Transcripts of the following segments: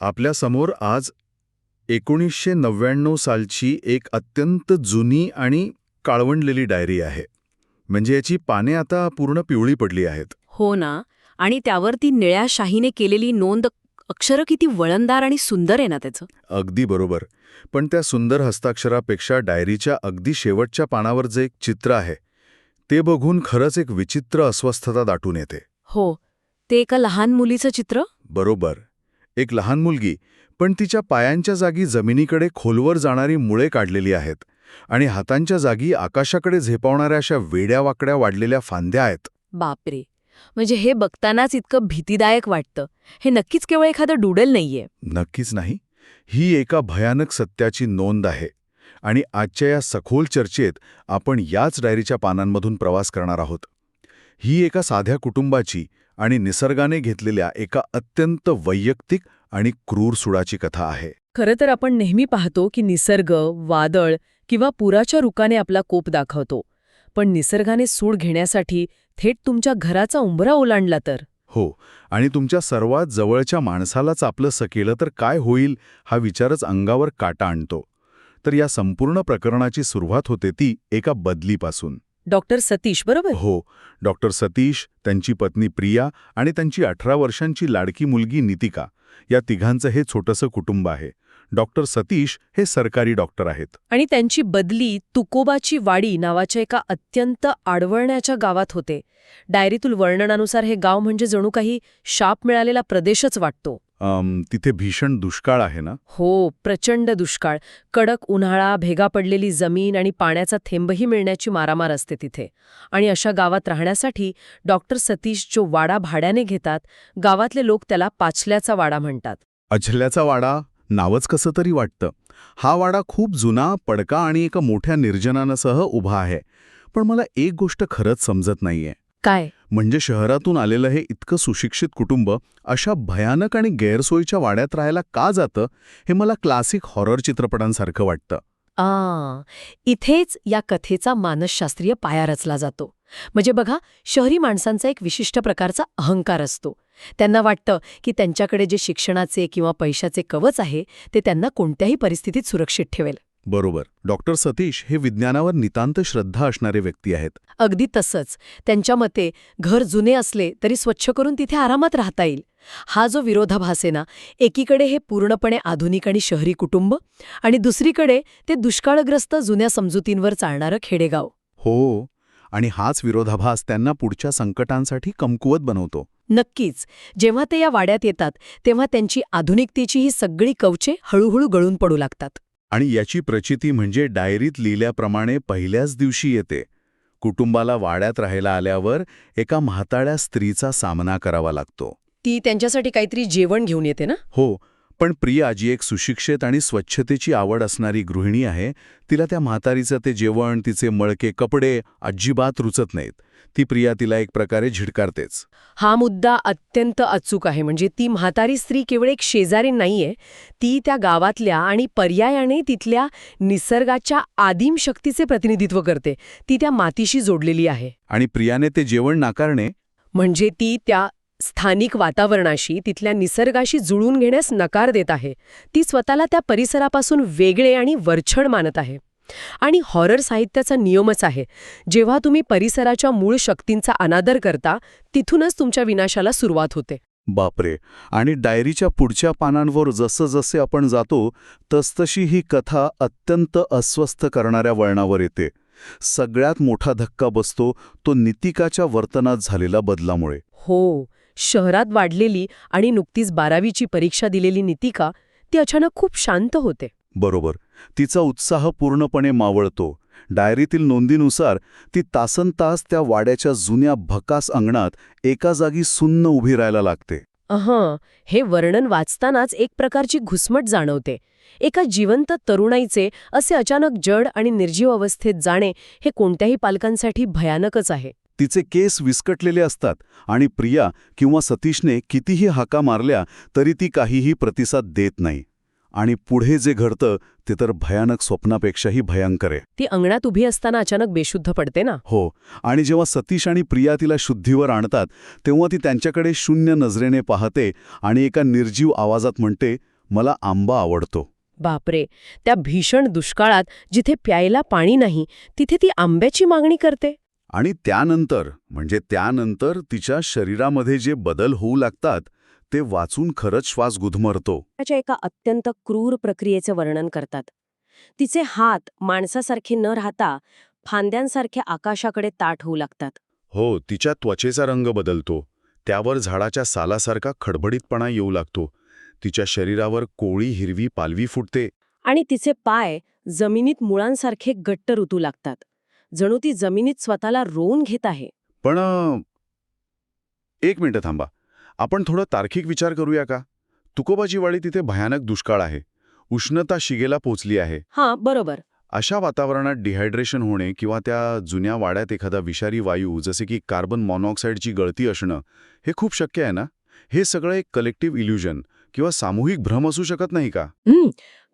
आपल्यासमोर आज 1999 सालची एक अत्यंत जुनी आणि काळवंडलेली डायरी आहे. म्हणजे याची पाने आता पूर्ण पिवळी पडली आहेत. हो ना. आणि त्यावर ती निळ्या शाहीने केलेली नोंद, अक्षरं किती वळणदार आणि सुंदर आहे ना त्याचं. अगदी बरोबर. पण त्या सुंदर हस्ताक्षरापेक्षा डायरीच्या अगदी शेवटच्या पानावर जे एक चित्र आहे, ते बघून खरंच एक विचित्र अस्वस्थता दाटून येते. हो, ते एका लहान मुलीचं चित्र. बरोबर. एक लहान मुलगी, पण तिच्या पायांच्या जागी जमिनीकडे खोलवर जाणारी मुळे काढलेली आहेत आणि हातांच्या जागी आकाशाकडे झेपावणाऱ्या अशा वेड्यावाकड्या वाढलेल्या फांद्या आहेत. बापरे, म्हणजे हे बघतानाच इतकं भीतीदायक वाटतं. हे नक्कीच केवळ एखादं डूडल नाहीये. नक्कीच नाही. ही एका भयानक सत्याची नोंद आहे आणि आजच्या या सखोल चर्चेत आपण याच डायरीच्या पानांमधून प्रवास करणार आहोत. ही एका साध्या कुटुंबाची आणि निसर्गाने घेतलेल्या एका अत्यंत वैयक्तिक आणि क्रूर सुडाची कथा आहे. खरं तर आपण नेहमी पाहतो की निसर्ग, वादळ किंवा पुराच्या रुखाने आपला कोप दाखवतो. पण निसर्गाने सूड घेण्यासाठी थेट तुमच्या घराचा उंबरा ओलांडला तर? हो, आणि तुमच्या सर्वात जवळच्या माणसालाच आपलंसं केलं तर काय होईल हा विचारच अंगावर काटा आणतो. तर या संपूर्ण प्रकरणाची सुरुवात होते ती एका बदलीपासून. डॉक्टर सतीश, बरोबर? हो, डॉक्टर सतीश, त्यांची पत्नी प्रिया आणि त्यांची 18 वर्षांची लाडकी मुलगी नितिका, या तिघांचं हे छोटंसं कुटुंब आहे. डॉक्टर सतीश हे सरकारी डॉक्टर आहेत. आणि त्यांची बदली तुकोबाची वाडी नावाच्या एका अत्यंत आडवळण्याच्या गावात होते. डायरीतील वर्णनानुसार हे गाव म्हणजे जणू काही शाप मिळालेला प्रदेशच वाटतो. तिथे भीषण दुष्काळ आहे ना? हो, प्रचंड दुष्काळ, कडक उन्हाळा, भेगा पडलेली जमीन आणि पाण्याचा थेंबही मिळण्याची मारामार असते तिथे. आणि अशा गावात राहण्यासाठी डॉक्टर सतीश जो वाडा भाड्याने घेतात, गावातले लोक त्याला पाचल्याचा वाडा म्हणतात. अझल्याचा वाडा नावच कसं तरी वाटतं. हा वाडा खूप जुना, पडका आणि एका मोठ्या निर्जनासह उभा आहे. पण मला एक गोष्ट खरंच समजत नाहीये. काय? म्हणजे शहरातून आलेलं हे इतकं सुशिक्षित कुटुंब अशा भयानक आणि गैरसोयीच्या वाड्यात राहायला का जातं, हे मला क्लासिक हॉरर चित्रपटांसारखं वाटतं. इथेच या कथेचा मानसशास्त्रीय पाया रचला जातो. म्हणजे बघा, शहरी माणसांचा एक विशिष्ट प्रकारचा अहंकार असतो. त्यांना वाटतं की त्यांच्याकडे जे शिक्षणाचे किंवा पैशाचे कवच आहे ते त्यांना कोणत्याही परिस्थितीत सुरक्षित ठेवेल. बरोबर. डॉक्टर सतीश हे विज्ञानावर नितांत श्रद्धा असणारे व्यक्ती आहेत. अगदी तसंच. त्यांच्या मते घर जुने असले तरी स्वच्छ करून तिथे आरामात राहता येईल. हा जो विरोधाभास आहे ना, एकीकडे हे पूर्णपणे आधुनिक आणि शहरी कुटुंब आणि दुसरीकडे ते दुष्काळग्रस्त जुन्या समजुतींवर चालणारं खेडेगाव. हो, आणि हाच विरोधाभास त्यांना पुढच्या संकटांसाठी कमकुवत बनवतो. नक्कीच. जेव्हा ते या वाड्यात येतात तेव्हा त्यांची आधुनिकतेची ही सगळी कवचे हळूहळू गळून पडू लागतात. आणि याची प्रचिती म्हणजे डायरीत लिहिल्याप्रमाणे पहिल्याच दिवशी येते. कुटुंबाला वाड्यात राहायला आल्यावर एका म्हाताळ्या स्त्रीचा सामना करावा लागतो. ती त्यांच्यासाठी काहीतरी जेवण घेऊन येते ना? हो, पण प्रिया जी एक सुशिक्षित आणि स्वच्छतेची आवड असणारी गृहिणी आहे, तिला त्या म्हातारीचं ते जेवण, तिचे मळके कपडे अजिबात रुचत नाहीत. ती प्रिया तिला एक प्रकारे झिडकारतेच. हा मुद्दा अत्यंत अचूक आहे. म्हणजे ती म्हातारी स्त्री केवळ एक शेजारी नाहीये, ती त्या गावातल्या आणि पर्यायाने तिथल्या निसर्गाच्या आदिम शक्तीचे प्रतिनिधित्व करते. ती त्या मातीशी जोडलेली आहे. आणि प्रियाने ते जेवण नाकारणे म्हणजे ती त्या स्थानिक वातावरणाशी, तिथल्या निसर्गाशी जुळून घेण्यास नकार देत आहे. ती स्वतःला त्या परिसरापासून वेगळे आणि वरचढ मानत आहे. आणि हॉरर साहित्याचा नियमच आहे, जेव्हा तुम्ही परिसराच्या मूळ शक्तींचा अनादर करता तिथूनच तुमच्या विनाशाला सुरुवात होते. बापरे. आणि डायरीच्या पुढच्या पानांवर जसं जसे आपण जातो तसतशी ही कथा अत्यंत अस्वस्थ करणाऱ्या वळणावर येते. सगळ्यात मोठा धक्का बसतो तो नितिकाच्या वर्तनात झालेल्या बदलामुळे. हो, शहरात वाढलेली आणि नुकतीच 12वीची परीक्षा दिलेली नितिका, ती अचानक खूप शांत होते. बरोबर. तिचा उत्साह पूर्णपणे मावळतो. डायरीतील नोंदीनुसार ती तासनतास त्या वाड्याच्या जुन्या भकास अंगणात एका जागी सुन्न उभी राहायला लागते. हे वर्णन वाचतानाच एक प्रकारची घुसमट जाणवते. एका जिवंत तरुणाईचे असे अचानक जड आणि निर्जीव अवस्थेत जाणे हे कोणत्याही पालकांसाठी भयानकच आहे. तिचे केस विस्कटलेले असतात आणि प्रिया किंवा सतीशने कितीही हाका मारल्या तरी ती काहीही प्रतिसाद देत नाही. आणि पुढे जे घडतं ते तर भयानक स्वप्नापेक्षाही भयंकर आहे. ती अंगणात उभी असताना अचानक बेशुद्ध पडते ना. हो, आणि जेव्हा सतीश आणि प्रिया तिला शुद्धीवर आणतात तेव्हा ती त्यांच्याकडे शून्य नजरेने पाहते आणि एका निर्जीव आवाजात म्हणते, मला आंबा आवडतो. बापरे, त्या भीषण दुष्काळात जिथे प्यायला पाणी नाही तिथे ती आंब्याची मागणी करते. आणि त्यानंतर तिच्या शरीरामध्ये जे बदल होऊ लागतात ते वाचून खरंच श्वास गुदमरतो. त्याच्या एका अत्यंत क्रूर प्रक्रियेचे वर्णन करतात. तिचे हात माणसासारखे न राहता फांद्यांसारखे आकाशाकडे ताठ होऊ लागतात. हो, तिच्या त्वचेचा रंग बदलतो. त्यावर झाडाच्या सालासारखा खडबडीतपणा येऊ लागतो. तिच्या शरीरावर कोळी हिरवी पालवी फुटते. आणि तिचे पाय जमिनीत मुळांसारखे घट्ट रुतू लागतात. जणू ती जमिनीत स्वतःला रोवून घेत आहे. पण एक मिनिटं थांबा. आपण थोडं तार्किक विचार करूया का? तुकोबाची वाडी तिथे भयानक दुष्काळ आहे. उष्णता शिगेला पोचली आहे. हां, बरोबर. अशा वातावरणात डिहायड्रेशन होणे किंवा त्या जुन्या वाड्यात एखादा विषारी वायू जसे की कार्बन मोनॉक्साईडची गळती असणं हे खूप शक्य आहे ना? हे सगळं एक कलेक्टिव्ह इल्युजन किंवा सामूहिक भ्रम असू शकत नाही का?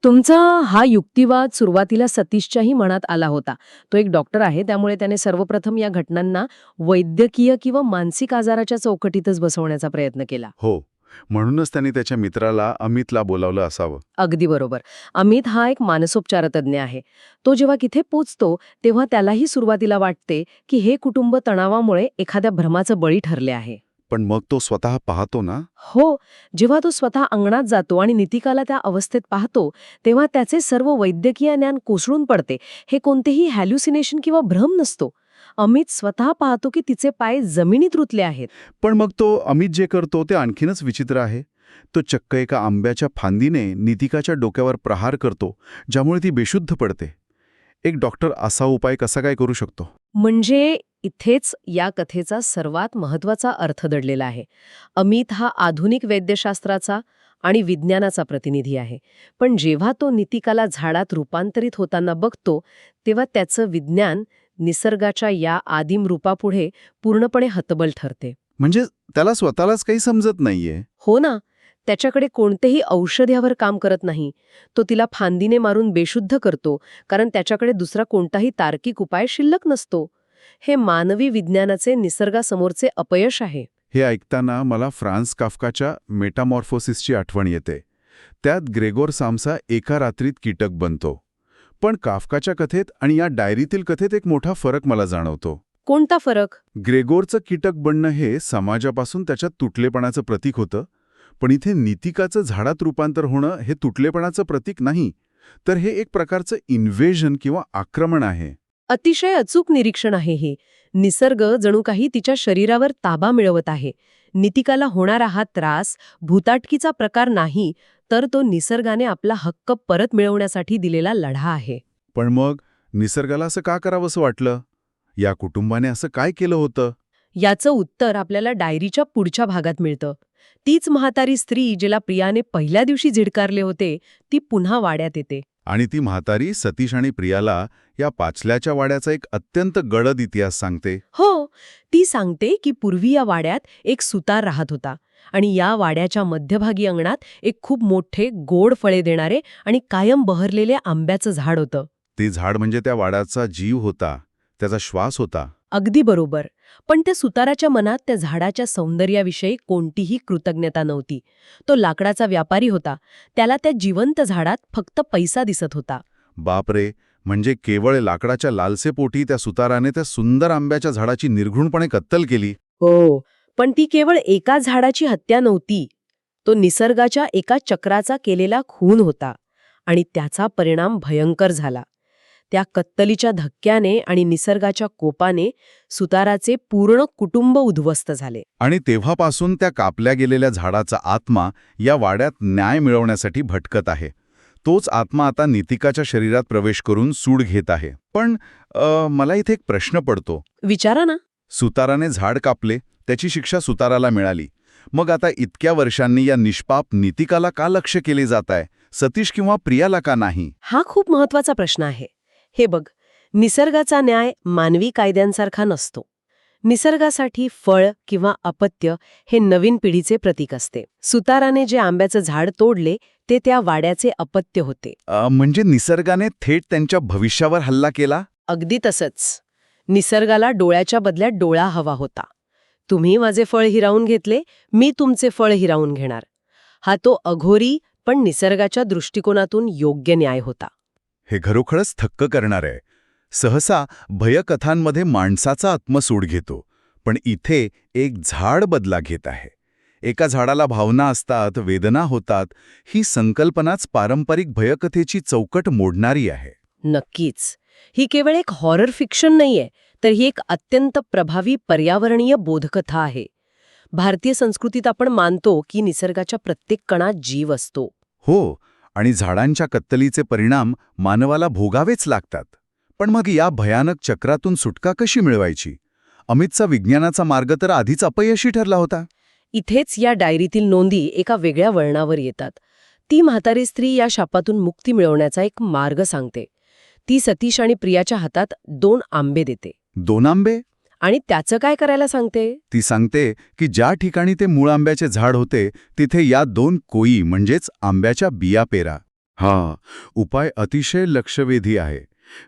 तुमचा हा युक्तिवाद सुरुवातीला सतीशच्याही मनात आला होता. तो एक डॉक्टर आहे, त्यामुळे त्याने सर्वप्रथम या घटनांना वैद्यकीय किंवा मानसिक आजाराच्या चौकटीतच बसवण्याचा प्रयत्न केला. हो, म्हणूनच त्यांनी त्याच्या मित्राला अमितला बोलावलं असावं. अगदी बरोबर. अमित हा एक मानसोपचारतज्ञ आहे. तो जेव्हा तिथे पोचतो तेव्हा त्यालाही सुरुवातीला वाटते की हे कुटुंब तणावामुळे एखाद्या भ्रमाचं बळी ठरले आहे. पण मग तो स्वतः पाहतो ना? हो, जेव्हा तो स्वतः अंगणात जातो आणि नितिकाला त्या अवस्थेत पाहतो तेव्हा त्याचे सर्व वैद्यकीय ज्ञान कोसळून पडते. हे कोणतेही हॅल्युसिनेशन किंवा भ्रम नसतो. अमित स्वतः पाहतो की तिचे पाय जमिनीत रुतले आहेत. पण मग तो अमित जे करतो ते आणखीनच विचित्र आहे. तो चक्क एका आंब्याच्या फांदीने नितिकाच्या डोक्यावर प्रहार करतो, ज्यामुळे ती बेशुद्ध पडते. एक डॉक्टर असा उपाय कसा काय करू शकतो? म्हणजे इथेच या कथेचा सर्वात महत्वाचा अर्थ दडलेला आहे. अमित हा आधुनिक वैद्यशास्त्राचा आणि विज्ञानाचा प्रतिनिधी आहे. पण जेव्हा तो नितिकाला झाडात रूपांतरित होताना बघतो तेव्हा त्याचं विज्ञान निसर्गाच्या या आदिम रूपापुढे पूर्णपणे हतबल ठरते. म्हणजे त्याला स्वतःलाच काही समजत नाहीये. हो ना, त्याच्याकडे कोणतेही औषध यावर काम करत नाही. तो तिला फांदीने मारून बेशुद्ध करतो, कारण त्याच्याकडे दुसरा कोणताही तार्किक उपाय शिल्लक नसतो. हे मानवी विज्ञानाचे निसर्गासमोरचे अपयश आहे. हे ऐकताना मला फ्रान्स काफ्काच्या मेटामॉर्फोसिसची आठवण येते. त्यात ग्रेगोर सामसा एका रात्रीत कीटक बनतो. पण काफ्काच्या कथेत आणि या डायरीतील कथेत एक मोठा फरक मला जाणवतो. कोणता फरक? ग्रेगोरचं कीटक बनणं हे समाजापासून त्याच्या तुटलेपणाचं प्रतीक होतं, पण इथे नितिकाचं झाडात रूपांतर होणं हे तुटलेपणाचं प्रतीक नाही, तर हे एक प्रकारचं इन्व्हेजन किंवा आक्रमण आहे. अतिशय अचूक निरीक्षण आहे हे. निसर्ग जणू काही तिच्या शरीरावर ताबा मिळवत आहे. नितिकाला होणारा हा त्रास भूताटकीचा प्रकार नाही, तर तो निसर्गाने आपला हक्क परत मिळवण्यासाठी दिलेला लढा आहे. पण मग निसर्गाला असं का करावंसं वाटलं? या कुटुंबाने असं काय केलं होतं? याचं उत्तर आपल्याला डायरीच्या पुढच्या भागात मिळतं. तीच म्हातारी स्त्री जिला प्रियाने पहिल्या दिवशी झिडकारले होते, ती पुन्हा वाड्यात येते. आणि ती म्हातारी सतीश आणि प्रियाला या पाचल्याच्या वाड्याचा एक अत्यंत गडद इतिहास सांगते. हो, ती सांगते की पूर्वी या वाड्यात एक सुतार राहत होता आणि या वाड्याच्या मध्यभागी अंगणात एक खूप मोठे गोड फळे देणारे आणि कायम बहरलेले आंब्याचं झाड होतं. ते झाड म्हणजे त्या वाड्याचा जीव होता, त्याचा श्वास होता. अगदी बरोबर. पण त्या सुताराच्या मनात त्या झाडाच्या सौंदर्याविषयी कोणतीही कृतज्ञता नव्हती. तो लाकडाचा व्यापारी होता. त्याला त्या जिवंत झाडात फक्त पैसा दिसत होता. बापरे, म्हणजे केवळ लाकडाच्या लालसेपोटी त्या सुताराने त्या सुंदर आंब्याच्या झाडाची निर्घृणपणे कत्तल केली. हो, पण ती केवळ एका झाडाची हत्या नव्हती. तो निसर्गाच्या एका चक्राचा केलेला खून होता आणि त्याचा परिणाम भयंकर झाला. त्या कत्तलीच्या धक्क्याने आणि निसर्गाच्या कोपाने सुताराचे पूर्ण कुटुंब उद्ध्वस्त झाले. आणि तेव्हापासून त्या कापल्या गेलेल्या झाडाचा आत्मा या वाड्यात न्याय मिळवण्यासाठी भटकत आहे. तोच आत्मा आता नितिकाच्या शरीरात प्रवेश करून सूड घेत आहे. पण मला इथे एक प्रश्न पडतो. विचारा ना. सुताराने झाड कापले, त्याची शिक्षा सुताराला मिळाली. मग आता इतक्या वर्षांनी या निष्पाप नितिकाला का लक्ष केले जात आहे, सतीश किंवा प्रियाला का नाही? हा खूप महत्वाचा प्रश्न आहे. हे बघ, निसर्गाचा न्याय मानवी कायद्यांसारखा नसतो. निसर्गासाठी फळ किंवा अपत्य हे नवीन पिढीचे प्रतीक असते. सुताराने जे आंब्याचं झाड तोडले ते त्या वाड्याचे अपत्य होते. म्हणजे निसर्गाने थेट त्यांच्या भविष्यावर हल्ला केला? अगदी तसंच. निसर्गाला डोळ्याच्या बदल्यात डोळा हवा होता. तुम्ही माझे फळ हिरावून घेतले, मी तुमचे फळ हिरावून घेणार. हा तो अघोरी पण निसर्गाच्या दृष्टिकोनातून योग्य न्याय होता. हे खरोखरच थक्क करणार आहे. सहसा भयकथांमध्ये माणसाचा आत्मा सूड घेतो, पण इथे एक झाड बदला घेत आहे. एका झाडाला भावना असतात, वेदना होतात. ही संकल्पनाच पारंपरिक भयकथेची चौकट मोडणारी आहे. नक्कीच. ही केवळ एक हॉरर फिक्शन नाहीये, तर ही एक अत्यंत प्रभावी पर्यावरणीय बोधकथा आहे. भारतीय संस्कृतीत आपण मानतो की निसर्गाच्या प्रत्येक कणात जीव असतो. हो, आणि झाडांच्या कत्तलीचे परिणाम मानवाला भोगावेच लागतात. पण मग या भयानक चक्रातून सुटका कशी मिळवायची? अमितचा विज्ञानाचा मार्ग तर आधीच अपयशी ठरला होता. इथेच या डायरीतील नोंदी एका वेगळ्या वळणावर येतात. ती म्हातारी स्त्री या शापातून मुक्ती मिळवण्याचा एक मार्ग सांगते. ती सतीश आणि प्रियाच्या हातात 2 आंबे देते. 2 आंबे? आणि त्याचं काय करायला सांगते? ती सांगते की ज्या ठिकाणी ते मूळ आंब्याचे झाड होते तिथे या 2 कोई म्हणजेच आंब्याच्या बिया पेरा. हा उपाय अतिशय लक्षवेधी आहे.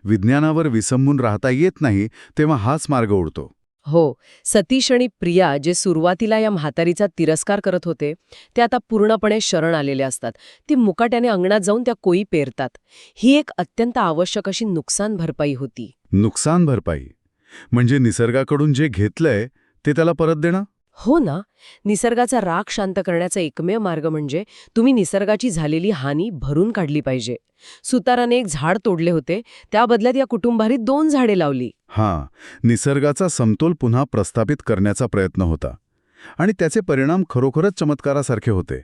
विज्ञानावर विसंबून राहता येत नाही तेव्हा हाच मार्ग उरतो. हो, सतीश आणि प्रिया जे सुरुवातीला या म्हातारीचा तिरस्कार करत होते ते आता पूर्णपणे शरण आलेले असतात. ती मुकाट्याने अंगणात जाऊन त्या कोई पेरतात. ही एक अत्यंत आवश्यक अशी नुकसान भरपाई होती. नुकसान भरपाई म्हणजे निसर्गाकडून जे घेतलंय ते त्याला परत देणं? हो ना. निसर्गाचा राग शांत करण्याचा एकमेव मार्ग म्हणजे तुम्ही निसर्गाची झालेली हानी भरून काढली पाहिजे. सुताराने एक झाड तोडले होते, त्या बदल्यात या कुटुंबारी 2 झाडे लावली. हां, निसर्गाचा समतोल पुन्हा प्रस्थापित करण्याचा प्रयत्न होता. आणि त्याचे परिणाम खरोखरच चमत्कारासारखे होते.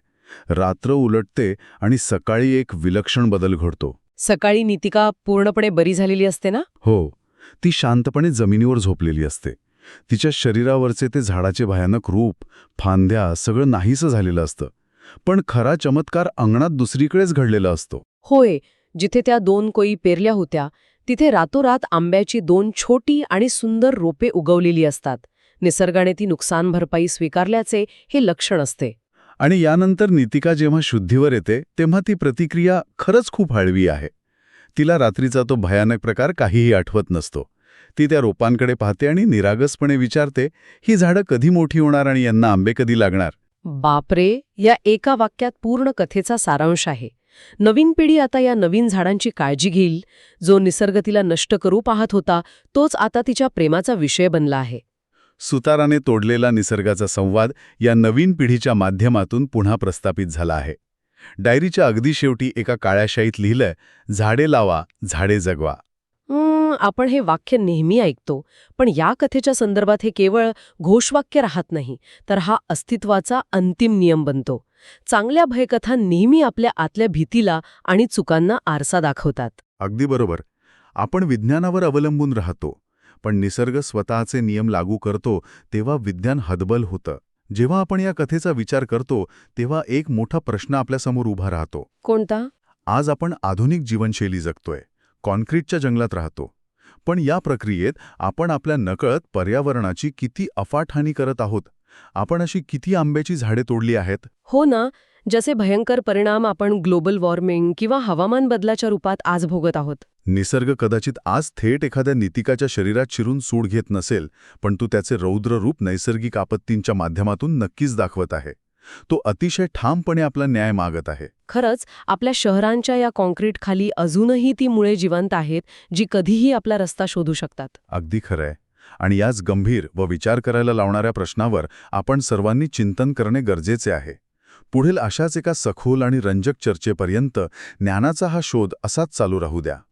रात्र उलटते आणि सकाळी एक विलक्षण बदल घडतो. सकाळी नितिका पूर्णपणे बरी झालेली असते ना? हो, ती शांतपणे जमिनीवर झोपलेली असते. तिच्या शरीरावरचे ते झाडाचे भयानक रूप, फांद्या सगळं नाहीसं झालेलं असतं. पण खरा चमत्कार अंगणात दुसरीकडेच घडलेला असतो. होय, जिथे त्या 2 कोई पेरल्या होत्या तिथे रातोरात आंब्याची 2 छोटी आणि सुंदर रोपे उगवलेली असतात. निसर्गाने ती नुकसान भरपाई स्वीकारल्याचे हे लक्षण असते. आणि यानंतर नितिका जेव्हा शुद्धीवर येते तेव्हा ती प्रतिक्रिया खरंच खूप हळवी आहे. तिला रात्रीचा तो भयानक प्रकार काहीही आठवत नसतो. ती त्या रोपांकडे पाहते आणि निरागसपणे विचारते, ही झाडं कधी मोठी होणार आणि यांना आंबे कधी लागणार? बापरे, या एका वाक्यात पूर्ण कथेचा सारांश आहे. नवीन पिढी आता या नवीन झाडांची काळजी घेईल. जो निसर्ग तिला नष्ट करू पाहत होता तोच आता तिच्या प्रेमाचा विषय बनला आहे. सुताराने तोडलेला निसर्गाचा संवाद या नवीन पिढीच्या माध्यमातून पुन्हा प्रस्थापित झाला आहे. डायरीच्या अगदी शेवटी एका काळ्या शाईत लिहिलंय, झाडे लावा, झाडे जगवा. आपण हे वाक्य नेहमी ऐकतो, पण या कथेच्या संदर्भात हे केवळ घोषवाक्य राहत नाही, तर हा अस्तित्वाचा अंतिम नियम बनतो. चांगल्या भयकथा नेहमी आपल्या आतल्या भीतीला आणि चुकांना आरसा दाखवतात. अगदी बरोबर. आपण विज्ञानावर अवलंबून राहतो, पण निसर्ग स्वतःचे नियम लागू करतो तेव्हा विज्ञान हतबल होतं. जेव्हा आपण या कथेचा विचार करतो तेव्हा एक मोठा प्रश्न आपल्यासमोर उभा राहतो. कोणता? आज आपण आधुनिक जीवनशैली जगतोय, कॉन्क्रीटच्या जंगलात राहतो. पण या प्रक्रियेत आपण आपल्या नकळत पर्यावरणाची किती अफाट हानी करत आहोत. आपण अशी किती आंब्याची झाडे तोडली आहेत? हो ना. जसे भयंकर परिणाम आपण ग्लोबल वॉर्मिंग किंवा हवामान बदलाच्या रूपात आज भोगत आहोत. निसर्ग कदाचित आज थेट एखाद्या नितिकाच्या शरीरात शिरून सूड घेत नसेल, पण तो त्याचे रौद्र रूप नैसर्गिक आपत्तींच्या माध्यमातून नक्कीच दाखवत आहे. तो अतिशय ठामपणे आपला न्याय मागत आहे. खरंच आपल्या शहरांच्या या कॉन्क्रीट खाली अजूनही ती मुळे जिवंत आहेत, जी कधीही आपला रस्ता शोधू शकतात. अगदी खरंय. आणि याच गंभीर व विचार करायला लावणाऱ्या प्रश्नावर आपण सर्वांनी चिंतन करणे गरजेचे आहे. पुढील अशाच एका सखोल आणि रंजक चर्चेपर्यंत ज्ञानाचा हा शोध असाच चालू राहू द्या.